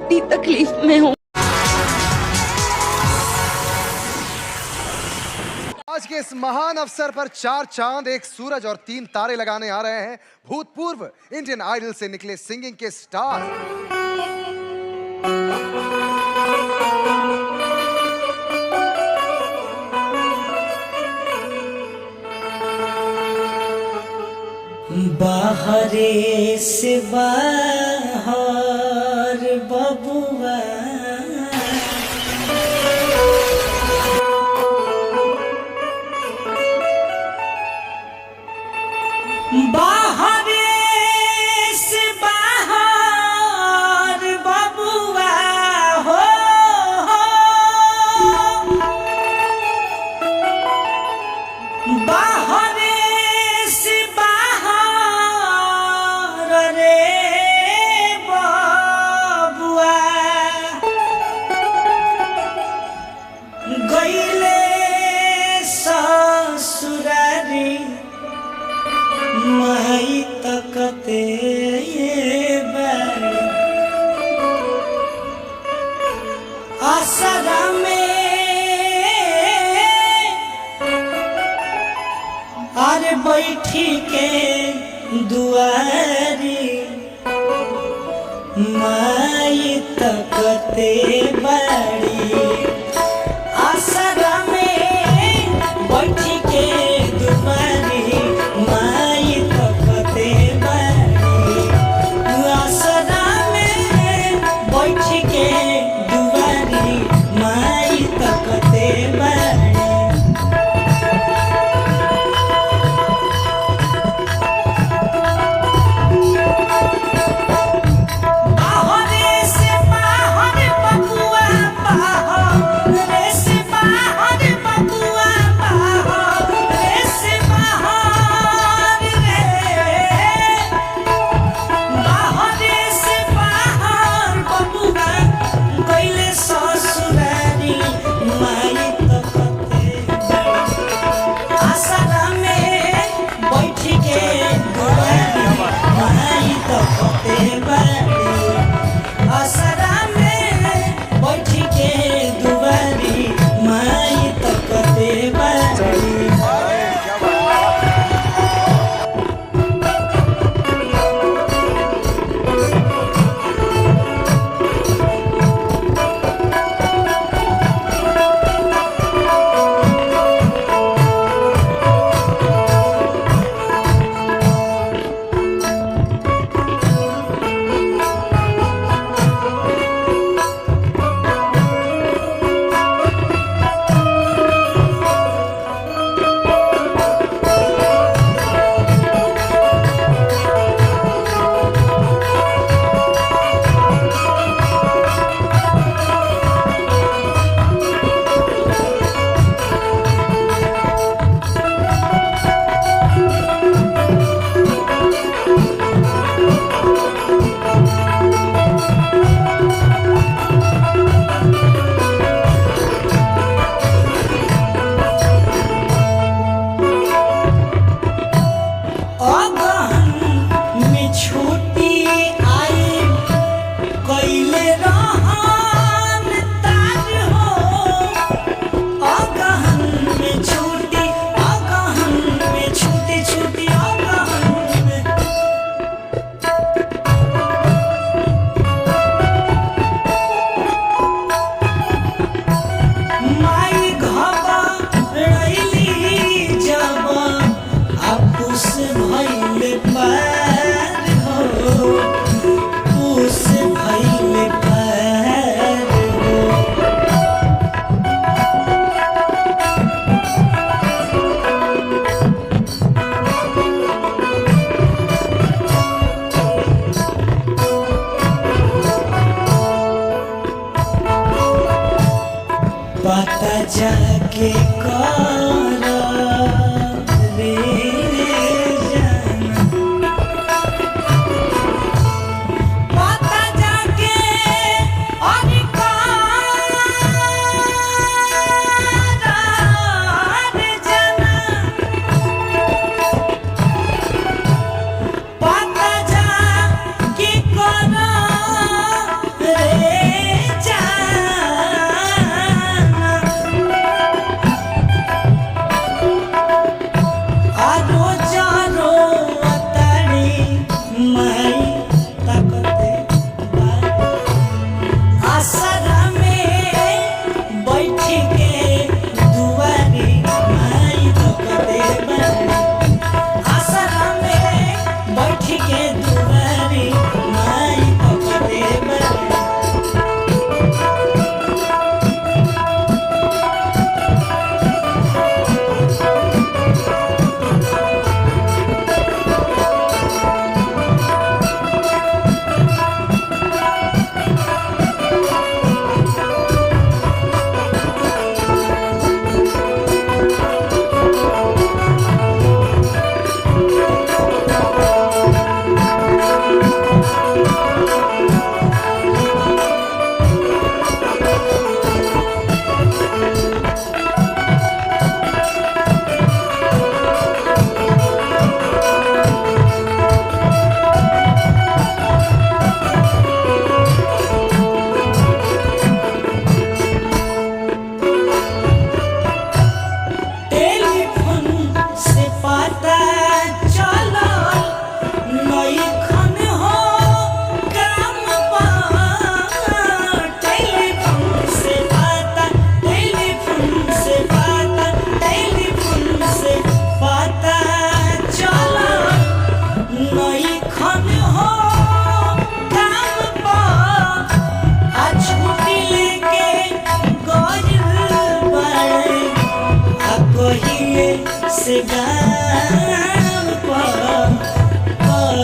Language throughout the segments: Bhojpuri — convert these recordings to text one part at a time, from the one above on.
कितनी तकलीफ में हूँ। आज के इस महान अवसर पर 4 चांद, 1 सूरज और 3 तारे लगाने आ रहे हैं भूतपूर्व इंडियन आइडल से निकले सिंगिंग के स्टार। बाहरे से बाहर बबुआ बाहरे से बाहर बबुआ हो बाहरे से गईले ससुरारी माई तकते आसरा में अरे बैठी के दुआरी माई तकते बड़ी आसरा में बैठी के दुआरी माई तकते बड़ी आसरा में बैठी के दुआरी माई तकते बड़ी।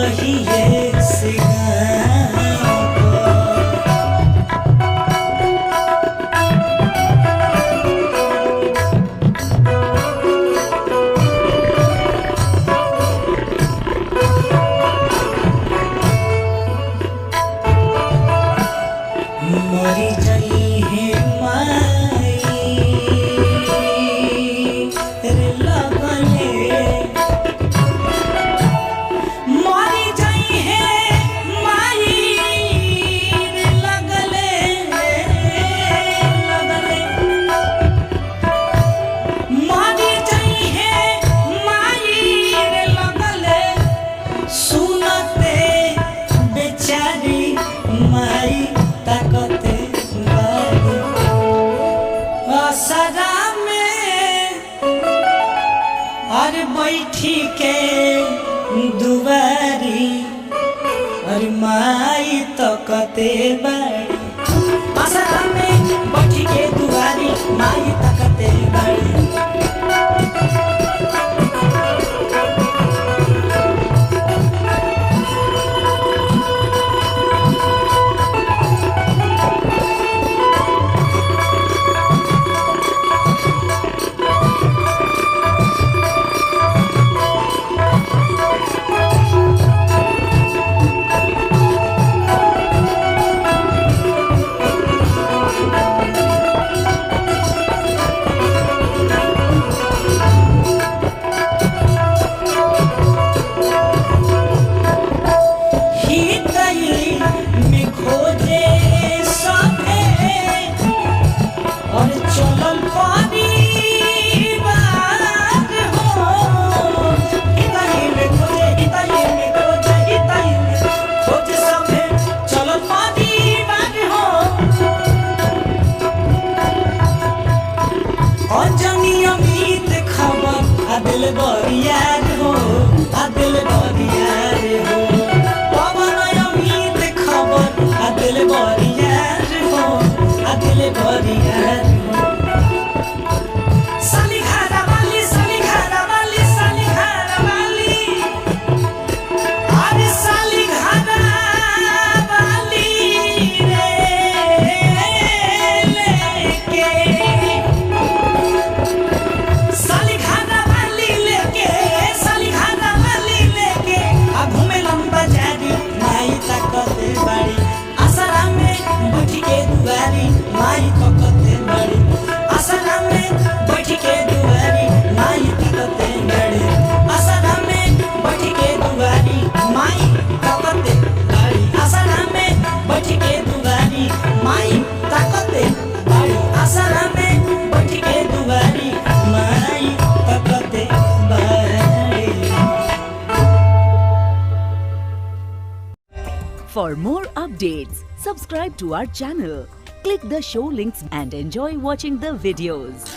कहिए से गाँव मरी जाई है माई रे लगले मरी जाई है माई रे लगले मरी जाई है माई रे लगले सुनते बेचारी माई ताकते बारी असरा में अरे बैठी के दुआरी अरे माई ताकते बारी असरा में बैठी के दुआरी माई ताकते बारी दिल बरियार हो दिल बरियार हो पवन अमित खबर दिल बरियार हो दिल बरियार हो सलिघारा वाली सलिघारा वाली सलिघारा वाली अरे सलिघारा वाली रे लेके सलिघारा घूमे लंबा जारी माई ताकते बाड़ी असरा में बैठी के दुआरी माई ताकते बाड़ी असरा में बैठी के दुआरी माई ताकते बाड़ी असरा में बैठी के दुआरी माई ताकते बाड़ी असरा में बैठी के दुआरी माई ताकते बाड़ी असरा में बैठी के दुआरी माई ताकते बाड़ी। For more updates, subscribe to our channel, click the show links and enjoy watching the videos.